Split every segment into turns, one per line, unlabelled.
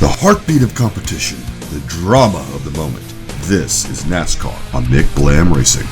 The heartbeat of competition, the drama of the moment. This is NASCAR on McBlam Racing.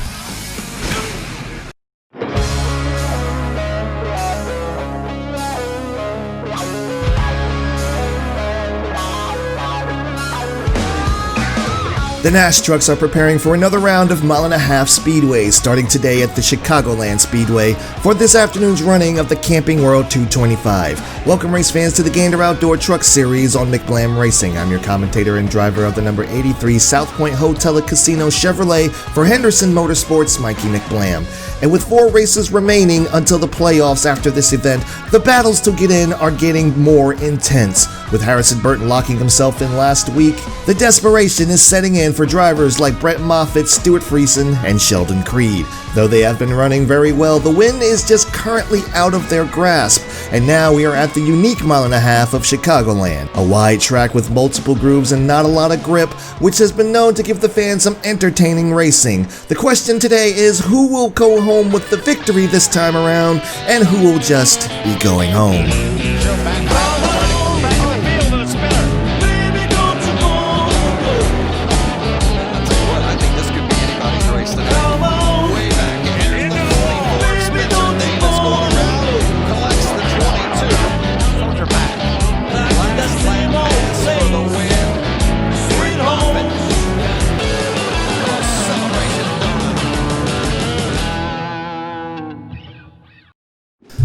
The NASCAR trucks are preparing for another round of mile-and-a-half Speedway starting today at the Chicagoland Speedway for this afternoon's running of the Camping World 225. Welcome race fans to the Gander Outdoor Truck Series on McBlam Racing. I'm your commentator and driver of the number 83 South Point Hotel and Casino Chevrolet for Henderson Motorsports, Mikey McBlam. And with 4 races remaining until the playoffs after this event, the battles to get in are getting more intense. With Harrison Burton locking himself in last week, the desperation is setting in for drivers like Brett Moffitt, Stuart Friesen, and Sheldon Creed. Though they have been running very well, the win is just currently out of their grasp, and now we are at the unique mile-and-a-half of Chicagoland, a wide track with multiple grooves and not a lot of grip, which has been known to give the fans some entertaining racing. The question today is who will go home with the victory this time around, and who will just be going home.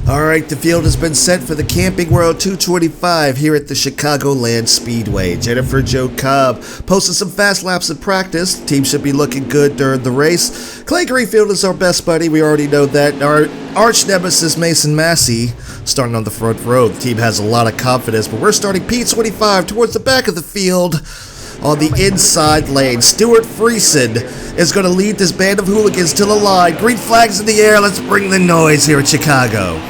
Alright, the field has been set for the Camping World 225 here at the Chicagoland Speedway. Jennifer Jo Cobb posted some fast laps in practice. The team should be looking good during the race. Clay Greenfield is our best buddy, we already know that. Our arch nemesis Mason Massey starting on the front row. The team has a lot of confidence, but we're starting P25 towards the back of the field. On the inside lane, Stuart Friesen is going to lead this band of hooligans to the line. Green flags in the air, let's bring the noise here at Chicago.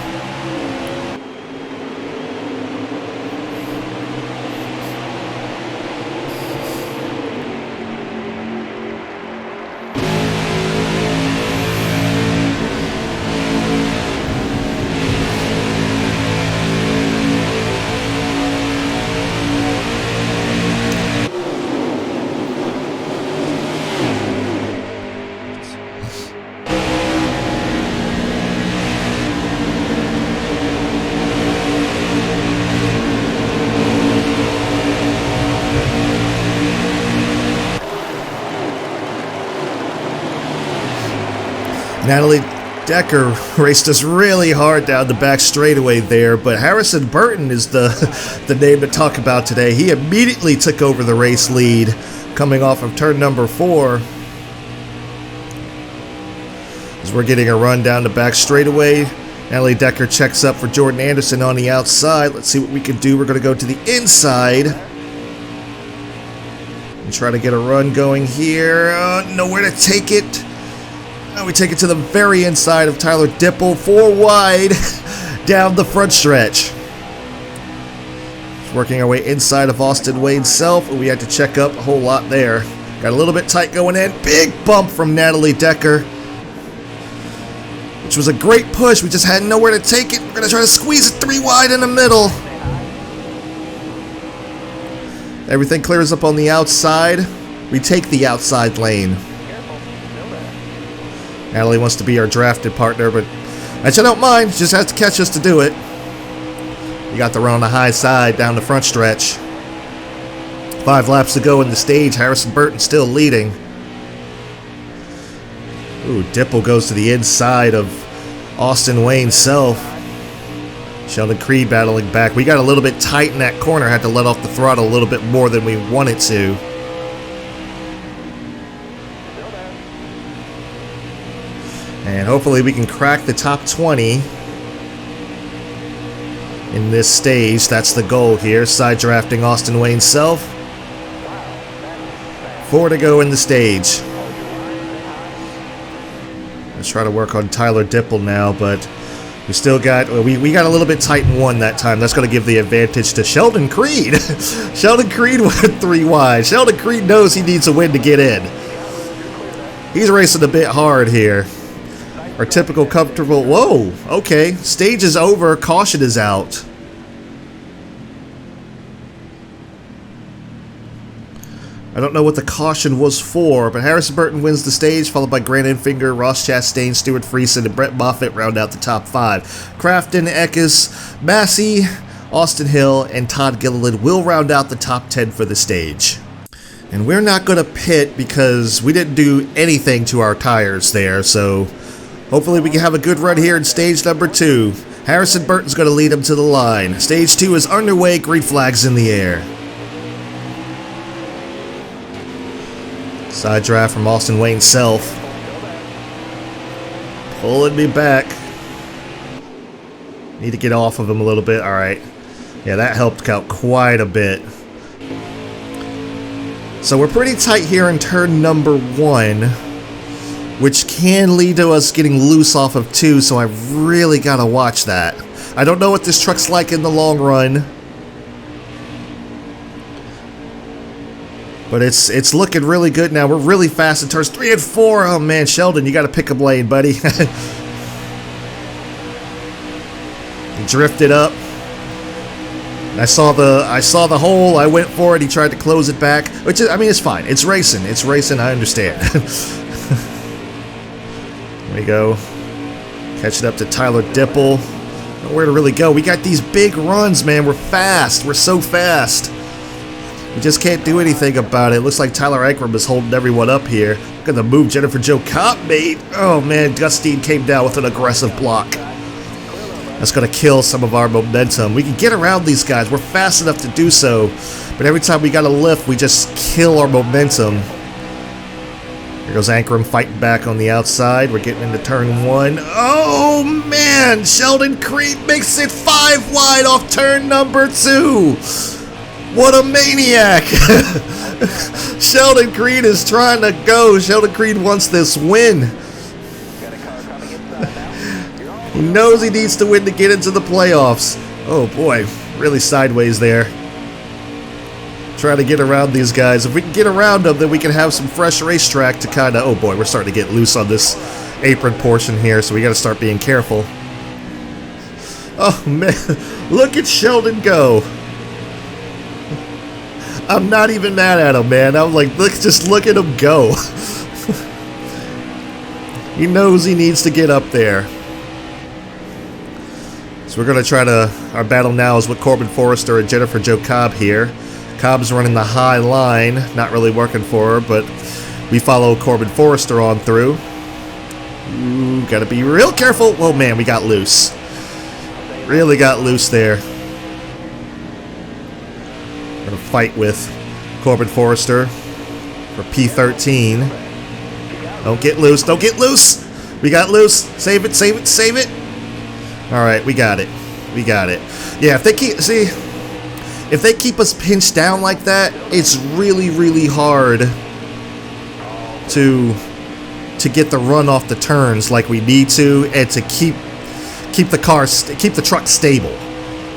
Natalie Decker raced us really hard down the back straightaway there, but Harrison Burton is the name to talk about today. He immediately took over the race lead coming off of turn number 4. As we're getting a run down the back straightaway, Natalie Decker checks up for Jordan Anderson on the outside. Let's see what we can do. We're going to go to the inside and try to get a run going here. Nowhere to take it. We take it to the very inside of Tyler Dipple, 4 wide down the front stretch. Just working our way inside of Austin Wayne Self, and we had to check up a whole lot there. Got a little bit tight going in. Big bump from Natalie Decker, which was a great push. We just had nowhere to take it. We're going to try to squeeze it 3 wide in the middle. Everything clears up on the outside. We take the outside lane. Natalie wants to be our drafted partner, but I don't mind. Just has to catch us to do it. We got the run on the high side down the front stretch. 5 laps to go in the stage. Harrison Burton still leading. Ooh, Dipple goes to the inside of Austin Wayne Self. Sheldon Creed battling back. We got a little bit tight in that corner. Had to let off the throttle a little bit more than we wanted to. And hopefully we can crack the top 20 in this stage. That's the goal here. Side drafting Austin Wayne Self. 4 to go in the stage. Let's try to work on Tyler Dipple now, but we still got, we got a little bit tight in 1 that time. That's going to give the advantage to Sheldon Creed. Sheldon Creed went 3 wide. Sheldon Creed knows he needs a win to get in. He's racing a bit hard here. Our typical comfortable, whoa, okay, stage is over, caution is out. I don't know what the caution was for, but Harrison Burton wins the stage, followed by Grant Enfinger, Ross Chastain, Stuart Friesen, and Brett Moffitt round out the top 5. Crafton, Eckes, Massey, Austin Hill, and Todd Gilliland will round out the top 10 for the stage. And we're not going to pit because we didn't do anything to our tires there, so hopefully we can have a good run here in stage number 2. Harrison Burton's going to lead him to the line. Stage 2 is underway, green flags in the air. Side draft from Austin Wayne Self. Pulling me back. Need to get off of him a little bit. Alright. Yeah, that helped out quite a bit. So we're pretty tight here in turn number 1, which can lead to us getting loose off of 2, so I really gotta watch that. I don't know what this truck's like in the long run, but it's looking really good now. We're really fast in turns 3 and 4. Oh man, Sheldon, you gotta pick a blade, buddy. He drifted up. I saw the hole, I went for it, he tried to close it back, which is, I mean, it's fine. It's racing, I understand. There we go. Catch it up to Tyler Dipple. Nowhere to really go. We got these big runs, man. We're fast. We're so fast. We just can't do anything about it. Looks like Tyler Ankrum is holding everyone up here. Look at the move Jennifer Jo Cobb made. Oh, man. Gustine came down with an aggressive block. That's going to kill some of our momentum. We can get around these guys. We're fast enough to do so. But every time we got a lift, we just kill our momentum. Here goes Ankrum fighting back on the outside. We're getting into turn 1. Oh, man. Sheldon Creed makes it 5 wide off turn number 2. What a maniac. Sheldon Creed is trying to go. Sheldon Creed wants this win. He knows he needs to win to get into the playoffs. Oh boy, really sideways there. Trying to get around these guys. If we can get around them, then we can have some fresh racetrack to kind of... Oh boy, we're starting to get loose on this apron portion here, so we got to start being careful. Oh man, look at Sheldon go. I'm not even mad at him, man. I'm like, just look at him go. He knows he needs to get up there. So we're going to try to... Our battle now is with Corbin Forrester and Jennifer Jo Cobb here. Cobb's running the high line. Not really working for her, but we follow Corbin Forrester on through. Ooh, got to be real careful. Oh, man, we got loose. Really got loose there. We're going to fight with Corbin Forrester for P13. Don't get loose. Don't get loose. We got loose. Save it, save it, save it. Alright, we got it. We got it. Yeah, if they keep us pinched down like that, it's really, really hard to get the run off the turns like we need to, and to keep the truck stable.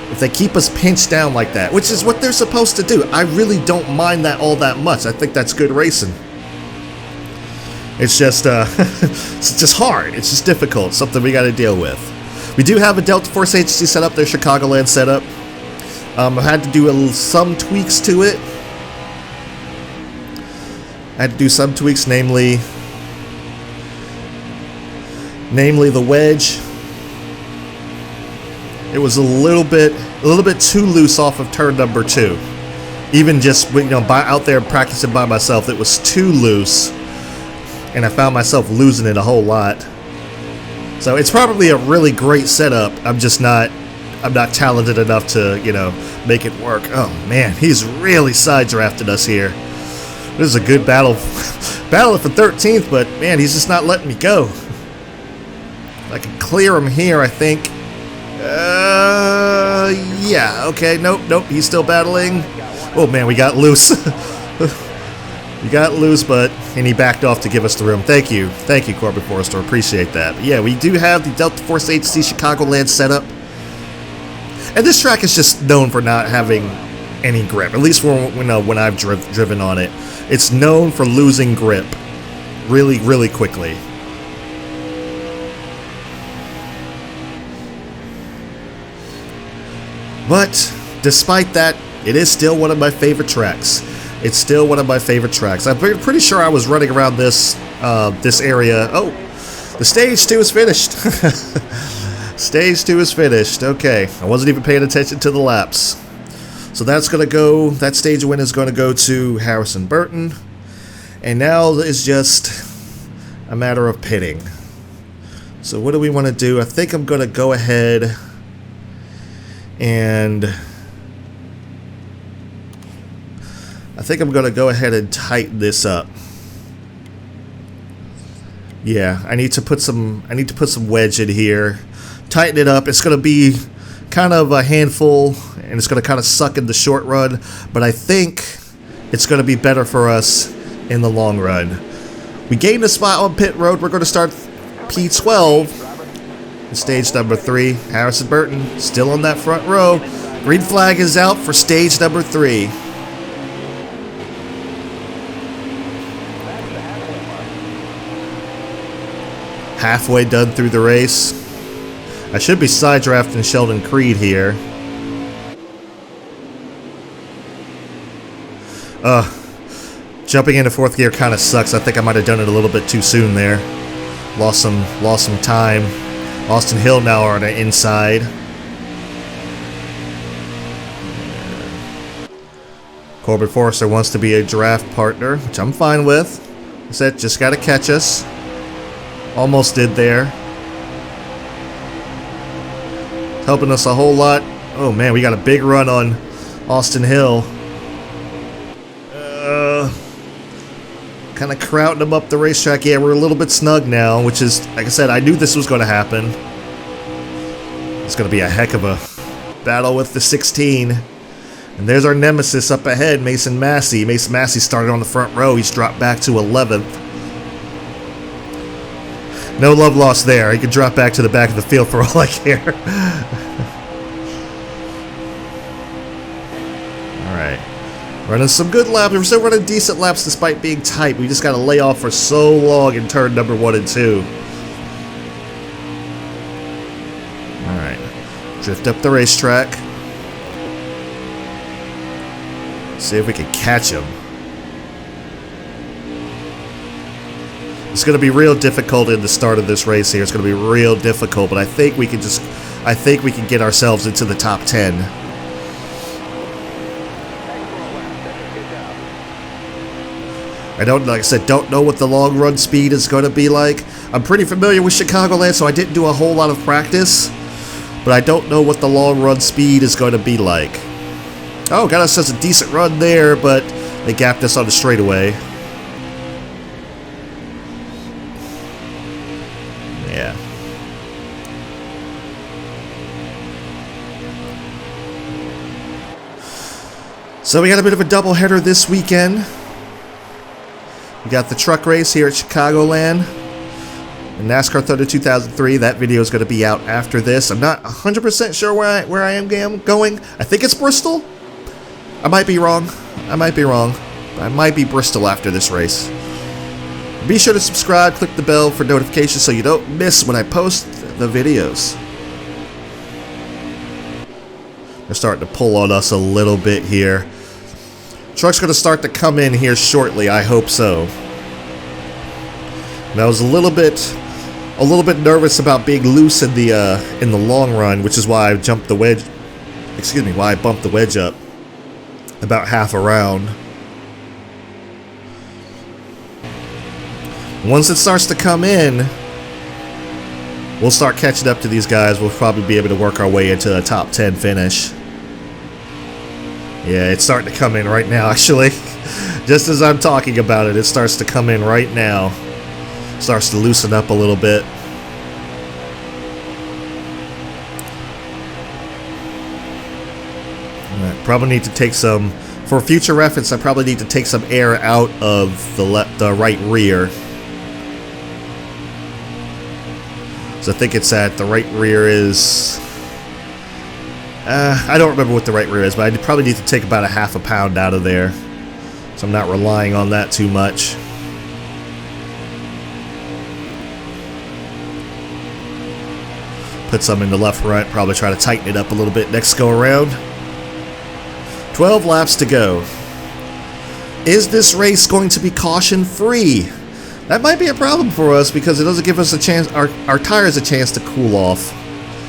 If they keep us pinched down like that, which is what they're supposed to do, I really don't mind that all that much. I think that's good racing. It's just it's just hard. It's just difficult. Something we got to deal with. We do have a Delta Force agency set up, their Chicagoland setup. I had to do some tweaks to it. I had to do some tweaks, namely the wedge. It was a little bit too loose off of turn number 2. Even just out there practicing by myself, it was too loose, and I found myself losing it a whole lot. So it's probably a really great setup. I'm not talented enough to, make it work. Oh man, he's really side drafted us here. This is a good battle for 13th, but man, he's just not letting me go. I can clear him here, I think. Yeah, okay, nope, he's still battling. Oh man, we got loose. We got loose, and he backed off to give us the room. Thank you, Corbin Forrester, appreciate that. But yeah, we do have the Delta Force Agency Chicagoland setup. And this track is just known for not having any grip, at least when I've driven on it. It's known for losing grip really, really quickly. But despite that, it is still one of my favorite tracks. It's still one of my favorite tracks. I'm pretty sure I was running around this this area. Oh, the stage 2 is finished. Stage 2 is finished. Okay, I wasn't even paying attention to the laps. So that's gonna go. That stage win is gonna go to Harrison Burton, and now it's just a matter of pitting. So what do we want to do? I think I'm gonna go ahead and tighten this up. Yeah, I need to put some wedge in here. Tighten it up. It's going to be kind of a handful, and it's going to kind of suck in the short run, but I think it's going to be better for us in the long run. We gained a spot on pit road. We're going to start P12 in stage number 3. Harrison Burton still on that front row. Green flag is out for stage number 3. Halfway done through the race. I should be side drafting Sheldon Creed here. Jumping into 4th gear kind of sucks. I think I might have done it a little bit too soon there. Lost some time. Austin Hill now are on the inside. Corbin Forrester wants to be a draft partner, which I'm fine with. I said, just got to catch us. Almost did there. Helping us a whole lot. Oh man, we got a big run on Austin Hill. Kind of crowding him up the racetrack. Yeah, we're a little bit snug now, which is, like I said, I knew this was going to happen. It's going to be a heck of a battle with the 16. And there's our nemesis up ahead, Mason Massey. Mason Massey started on the front row. He's dropped back to 11th. No love lost there. He could drop back to the back of the field for all I care. Alright. Running some good laps. We're still running decent laps despite being tight. We just got to lay off for so long in turn number 1 and 2. Alright. Drift up the racetrack. See if we can catch him. It's going to be real difficult in the start of this race here. It's going to be real difficult, but I think we can get ourselves into the top 10. Like I said, don't know what the long run speed is going to be like. I'm pretty familiar with Chicagoland, so I didn't do a whole lot of practice, but I don't know what the long run speed is going to be like. Oh, got us a decent run there, but they gapped us on the straightaway. Yeah. So we got a bit of a doubleheader this weekend. We got the truck race here at Chicagoland. And NASCAR Thunder 2003. That video is going to be out after this. I'm not 100% sure where I am going. I think it's Bristol. I might be wrong. I might be Bristol after this race. Be sure to subscribe, click the bell for notifications so you don't miss when I post the videos. They're starting to pull on us a little bit here. Truck's going to start to come in here shortly. I hope so. And I was a little bit nervous about being loose in the long run, which is why I jumped the wedge. Excuse me, why I bumped the wedge up about half a round. Once it starts to come in, we'll start catching up to these guys. We'll probably be able to work our way into a top 10 finish. Yeah, it's starting to come in right now, actually. Just as I'm talking about it, it starts to come in right now. Starts to loosen up a little bit. I probably need to take some, for future reference, I probably need to take some air out of the right rear. So I think it's at the right rear is... I don't remember what the right rear is, but I probably need to take about a half a pound out of there. So I'm not relying on that too much. Put some in the left front, probably try to tighten it up a little bit next go around. 12 laps to go. Is this race going to be caution free? That might be a problem for us because it doesn't give us a chance, our tires a chance to cool off.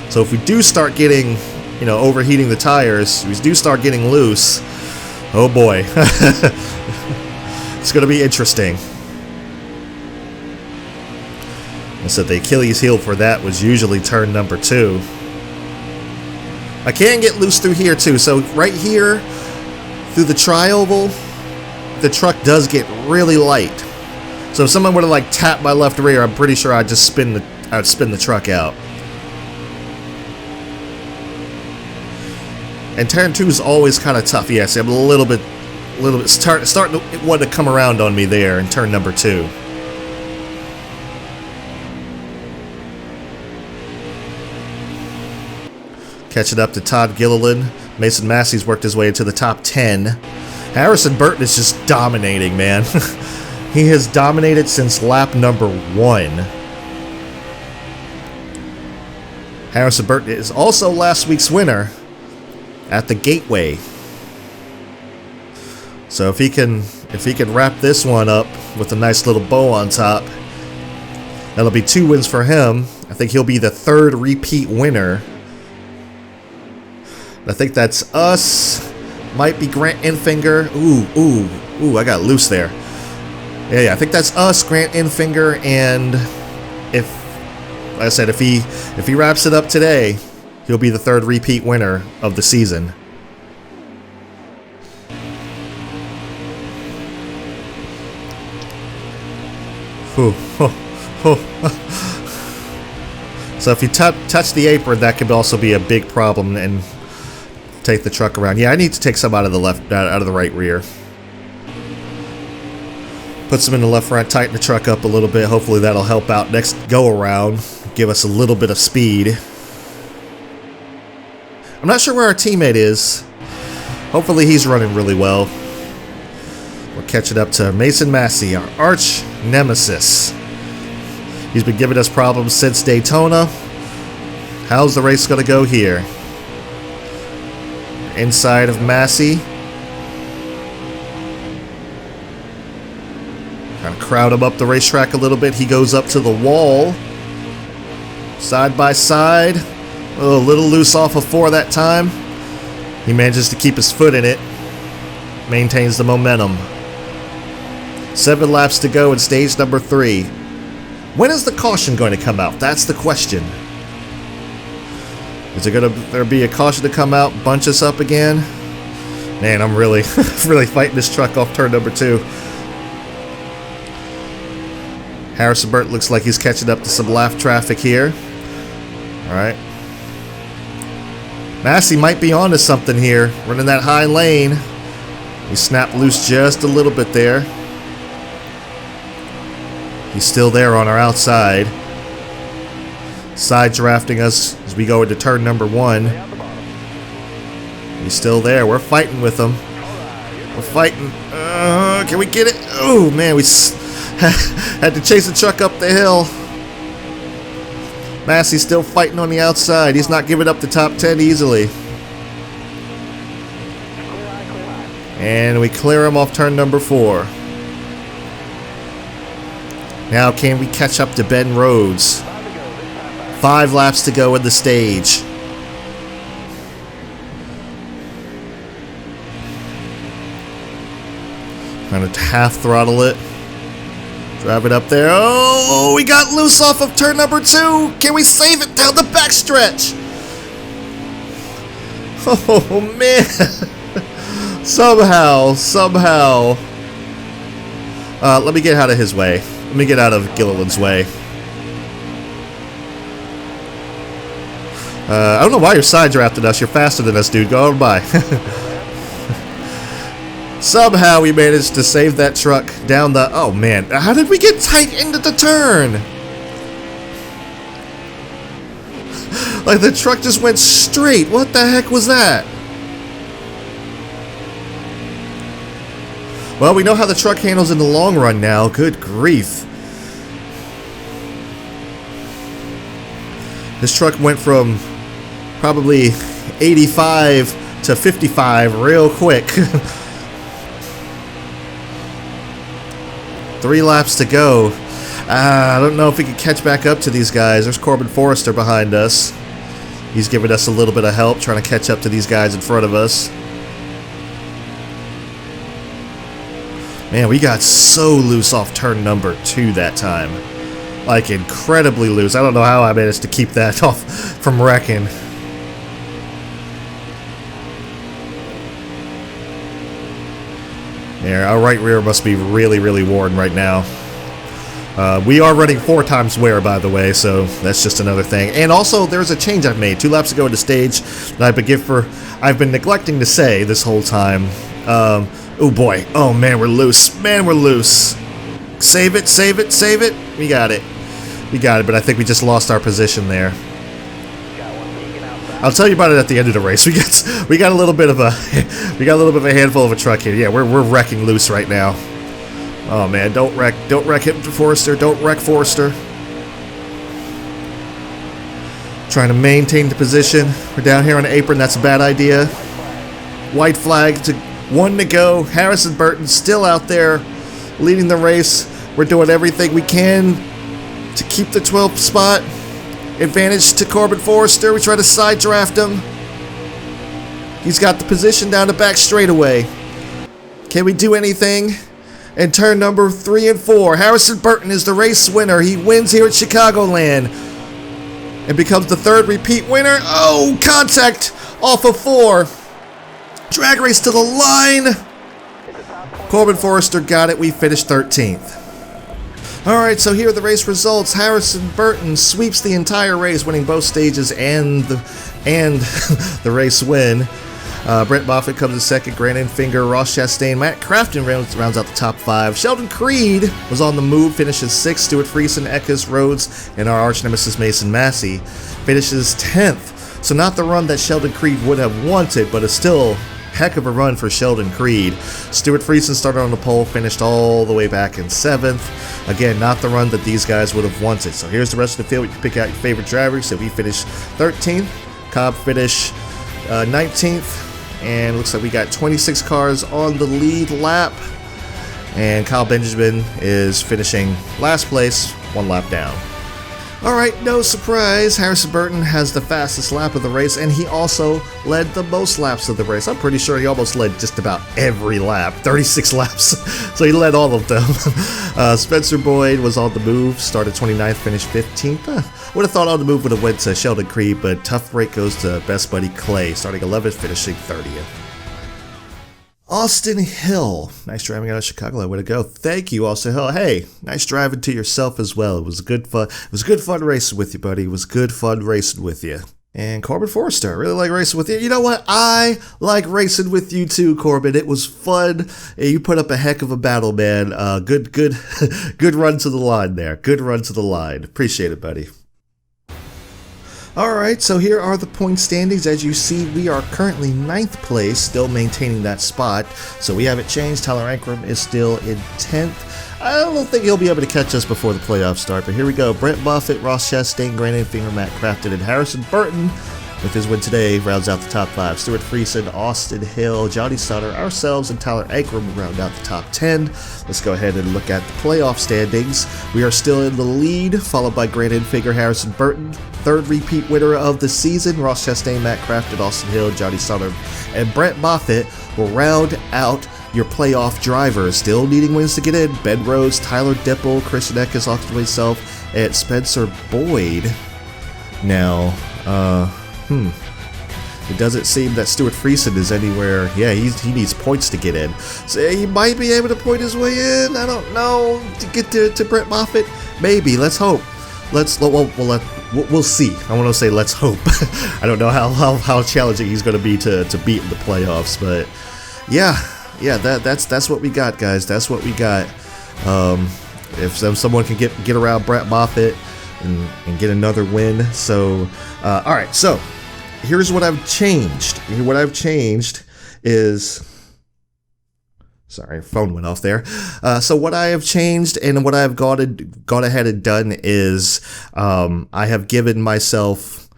So if we do start getting, you know, overheating the tires, we do start getting loose, oh boy. It's going to be interesting. I said the Achilles heel for that was usually turn number 2. I can get loose through here too, so right here through the tri-oval, the truck does get really light. So if someone were to like tap my left rear, I'm pretty sure I'd spin the truck out. And turn 2 is always kind of tough. Yes, I'm a little bit starting to want to come around on me there in turn number 2. Catching up to Todd Gilliland. Mason Massey's worked his way into the top 10. Harrison Burton is just dominating, man. He has dominated since lap number 1. Harrison Burton is also last week's winner at the Gateway. So if he can wrap this one up with a nice little bow on top, that'll be 2 wins for him. I think he'll be the 3rd repeat winner. I think that's us. Might be Grant Enfinger. Ooh, I got loose there. Yeah, I think that's us, Grant Enfinger, and if, like I said, if he wraps it up today, he'll be the 3rd repeat winner of the season. So if you touch the apron, that could also be a big problem and take the truck around. Yeah, I need to take some out of the right rear. Put some in the left front, tighten the truck up a little bit. Hopefully that'll help out next go around. Give us a little bit of speed. I'm not sure where our teammate is. Hopefully he's running really well. We're catching up to Mason Massey, our arch nemesis. He's been giving us problems since Daytona. How's the race going to go here? Inside of Massey. Kind of crowd him up the racetrack a little bit. He goes up to the wall. Side by side. A little loose off of 4 that time. He manages to keep his foot in it. Maintains the momentum. 7 laps to go in stage number 3. When is the caution going to come out? That's the question. Is there be a caution to come out, bunch us up again? Man, I'm really fighting this truck off turn number 2. Harrison Burton looks like he's catching up to some lap traffic here. Alright. Massey might be onto something here. Running that high lane. He snapped loose just a little bit there. He's still there on our outside. Side drafting us as we go into turn number 1. He's still there. We're fighting with him. We're fighting. Can we get it? Oh, man, we had to chase the truck up the hill. Massey's still fighting on the outside. He's not giving up the top 10 easily. And we clear him off turn number 4. Now, can we catch up to Ben Rhodes? 5 laps to go in the stage. Kind of half throttle it. Drive it up there. Oh, we got loose off of turn number 2. Can we save it down the backstretch? Oh, man. Somehow. Let me get out of his way. Let me get out of Gilliland's way. I don't know why you're side drafting us. You're faster than us, dude. Go on by. Somehow we managed to save that truck down the... Oh, man. How did we get tight into the turn? Like, the truck just went straight. What the heck was that? Well, we know how the truck handles in the long run now. Good grief. This truck went from probably 85 to 55 real quick. 3 laps to go. I don't know if we can catch back up to these guys. There's Corbin Forrester behind us. He's giving us a little bit of help trying to catch up to these guys in front of us. Man, we got so loose off turn number 2 that time. Like, incredibly loose. I don't know how I managed to keep that off from wrecking. Yeah, our right rear must be really, really worn right now. We are running 4 times wear, by the way, so that's just another thing. And also, there's a change I've made 2 laps ago in the stage that I've been neglecting to say this whole time. Oh boy, oh man, we're loose. Man, we're loose. Save it, save it, save it. We got it. We got it, but I think we just lost our position there. I'll tell you about it at the end of the race. We got a little bit of a a handful of a truck here. Yeah, we're wrecking loose right now. Oh man, don't wreck him, Forrester. Don't wreck Forrester. Trying to maintain the position. We're down here on the apron. That's a bad idea. White flag to 1 to go. Harrison Burton still out there leading the race. We're doing everything we can to keep the 12th spot. Advantage to Corbin Forrester. We try to side draft him. He's got the position down the back straightaway. Can we do anything? And turn number 3 and 4. Harrison Burton is the race winner. He wins here at Chicagoland and becomes the 3rd repeat winner. Oh, contact off of 4. Drag race to the line. Corbin Forrester got it. We finished 13th. Alright, so here are the race results. Harrison Burton sweeps the entire race, winning both stages and the race win. Brent Moffitt comes in second, Brandon Finger, Ross Chastain, Matt Crafton rounds out the top 5. Sheldon Creed was on the move, finishes 6th. Stuart Friesen, Eckes, Rhodes, and our arch nemesis Mason Massey finishes 10th. So not the run that Sheldon Creed would have wanted, but it's still heck of a run for Sheldon Creed. Stuart Friesen started on the pole, finished all the way back in 7th. Again, not the run that these guys would have wanted. So here's the rest of the field. You can pick out your favorite drivers. So we finished 13th. Cobb finished 19th. And looks like we got 26 cars on the lead lap. And Kyle Benjamin is finishing last place, 1 lap down. Alright, no surprise, Harrison Burton has the fastest lap of the race, and he also led the most laps of the race. I'm pretty sure he almost led just about every lap, 36 laps, so he led all of them. Spencer Boyd was on the move, started 29th, finished 15th. Would have thought on the move would have went to Sheldon Creed, but tough break goes to best buddy Clay, starting 11th, finishing 30th. Austin Hill, nice driving out of Chicago. Way to go! Thank you, Austin Hill. Hey, nice driving to yourself as well. It was good fun. It was good fun racing with you, buddy. It was good fun racing with you. And Corbin Forrester, I really like racing with you. You know what? I like racing with you too, Corbin. It was fun. You put up a heck of a battle, man. Good run to the line there. Good run to the line. Appreciate it, buddy. Alright, so here are the point standings. As you see, we are currently 9th place, still maintaining that spot. So we haven't changed. Tyler Ankrum is still in 10th. I don't think he'll be able to catch us before the playoffs start, but here we go. Brent Moffitt, Ross Chastain, Brandon Finger, Matt Crafton, and Harrison Burton, with his win today, rounds out the top 5. Stuart Friesen, Austin Hill, Johnny Sutter, ourselves, and Tyler Ankrum round out the top 10. Let's go ahead and look at the playoff standings. We are still in the lead, followed by Brandon Finger, Harrison Burton. 3rd repeat winner of the season, Ross Chastain, Matt Crafton, Austin Hill, Johnny Sutter, and Brent Moffitt will round out your playoff drivers. Still needing wins to get in. Ben Rose, Tyler Dipple, Christian Eckes, Austin himself, and Spencer Boyd. Now, it doesn't seem that Stuart Friesen is anywhere. Yeah, he needs points to get in. So he might be able to point his way in. I don't know. To get to Brent Moffitt, maybe. Let's hope. We'll see. I want to say let's hope. I don't know how challenging he's going to be to beat in the playoffs, but yeah, that's what we got, guys. That's what we got. If someone can get around Brent Moffitt and get another win. So, all right. So here's what I've changed. What I've changed is. Sorry, phone went off there. So what I have changed and what I've gone ahead and done is I have given myself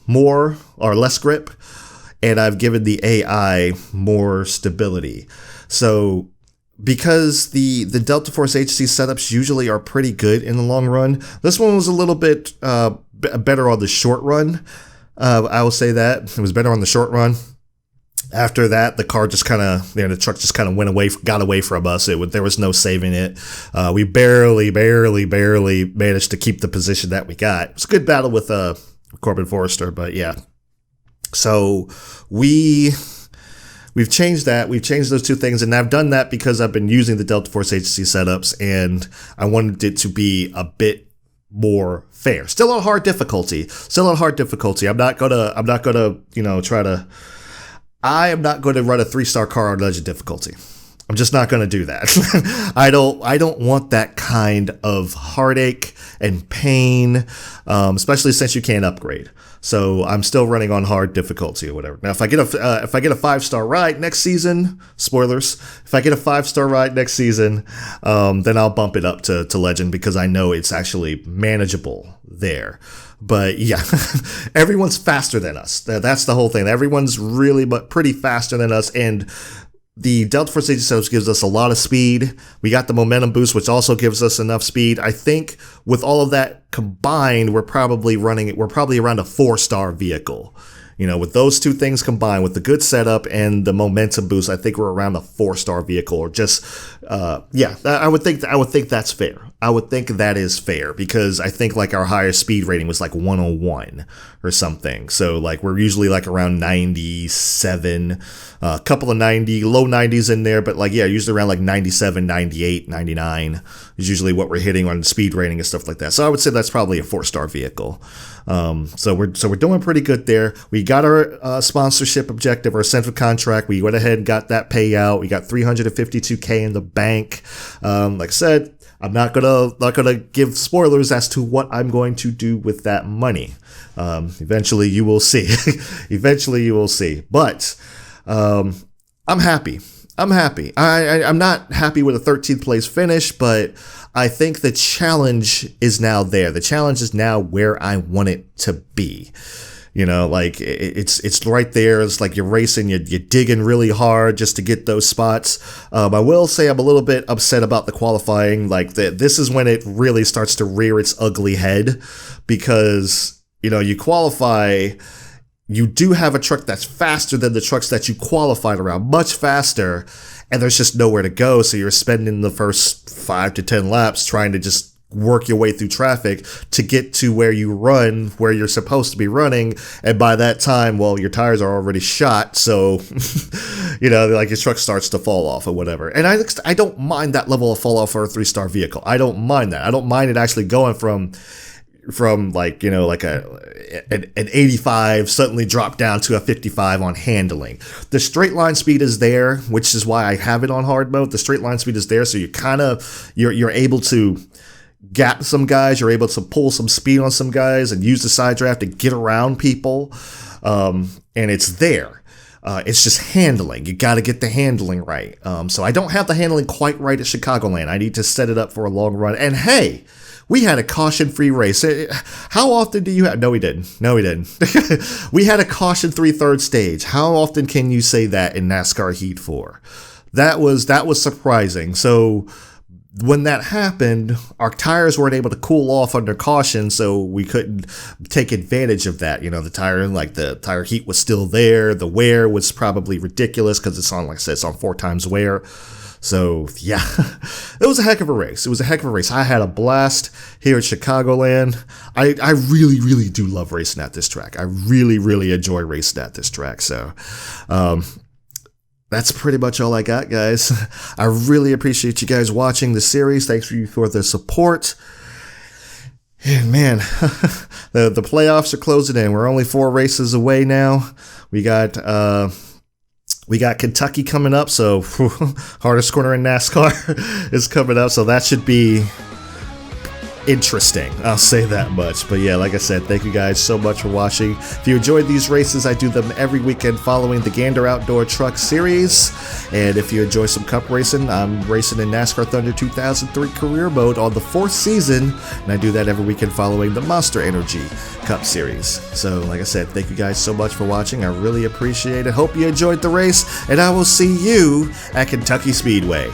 more or less grip, and I've given the AI more stability. So because the Delta Force HC setups usually are pretty good in the long run. This one was a little bit better on the short run. I will say that it was better on the short run. After that, the car just kind of, the truck just kind of got away from us. There was no saving it. We barely managed to keep the position that we got. It was a good battle with Corbin Forrester, but yeah. So we've changed that. We've changed those two things, and I've done that because I've been using the Delta Force HC setups, and I wanted it to be a bit more fair. Still on hard difficulty. I'm not gonna, I am not going to run a 3-star car on legend difficulty. I'm just not going to do that. I don't want that kind of heartache and pain, especially since you can't upgrade. So I'm still running on hard difficulty or whatever. Now, if I get a 5-star ride next season, spoilers. If I get a 5-star ride next season, then I'll bump it up to legend because I know it's actually manageable there. But yeah, everyone's faster than us. That's the whole thing. Everyone's really pretty faster than us, and the Delta Force HC setups gives us a lot of speed. We got the momentum boost, which also gives us enough speed. I think with all of that combined, we're probably around a 4-star vehicle. With those two things combined, with the good setup and the momentum boost, I think we're around a 4-star vehicle, or just, I would think that's fair. I would think that is fair because I think like our highest speed rating was like 101 or something. So like we're usually like around 97, a couple of low 90s in there, but like, yeah, usually around like 97, 98, 99 is usually what we're hitting on speed rating and stuff like that. So I would say that's probably a 4-star vehicle. So we're doing pretty good there. We got our sponsorship objective, our incentive contract. We went ahead and got that payout. We got $352K in the bank. Like I said, I'm not gonna give spoilers as to what I'm going to do with that money. Eventually you will see. But I'm happy. I'm not happy with a 13th place finish, but I think the challenge is now there. The challenge is now where I want it to be. Like it's right there. It's like you're racing, you're digging really hard just to get those spots. I will say I'm a little bit upset about the qualifying. Like this is when it really starts to rear its ugly head because, you qualify, you do have a truck that's faster than the trucks that you qualified around, much faster, and there's just nowhere to go. So you're spending the first 5 to 10 laps trying to just work your way through traffic to get to where you're supposed to be running. And by that time, well, your tires are already shot. So, like your truck starts to fall off or whatever. And I don't mind that level of fall off for a 3-star vehicle. I don't mind that. I don't mind it actually going from like, like an 85 suddenly drop down to a 55 on handling. The straight line speed is there, which is why I have it on hard mode. The straight line speed is there. So you're able to gap some guys, you're able to pull some speed on some guys and use the side draft to get around people. And it's there. It's just handling. You got to get the handling right. So I don't have the handling quite right at Chicagoland. I need to set it up for a long run. And hey, we had a caution-free race. How often do you have? No, we didn't. We had a caution-free third stage. How often can you say that in NASCAR Heat 4? That was surprising. So when that happened, our tires weren't able to cool off under caution, so we couldn't take advantage of that. The tire heat was still there. The wear was probably ridiculous because it's on, like I said, it's on 4 times wear. So, yeah, it was a heck of a race. I had a blast here at Chicagoland. I really, really do love racing at this track. I really, really enjoy racing at this track. So, that's pretty much all I got, guys. I really appreciate you guys watching the series. Thanks for the support. And man, the playoffs are closing in. We're only 4 races away now. We got Kentucky coming up, so hardest corner in NASCAR is coming up. So that should be interesting. I'll say that much. But yeah, like I said, thank you guys so much for watching. If you enjoyed these races, I do them every weekend following the Gander Outdoor Truck Series. And if you enjoy some cup racing, I'm racing in NASCAR Thunder 2003 Career Mode on the 4th season, and I do that every weekend following the Monster Energy Cup Series. So like I said, thank you guys so much for watching. I really appreciate it. Hope you enjoyed the race, and I will see you at Kentucky Speedway.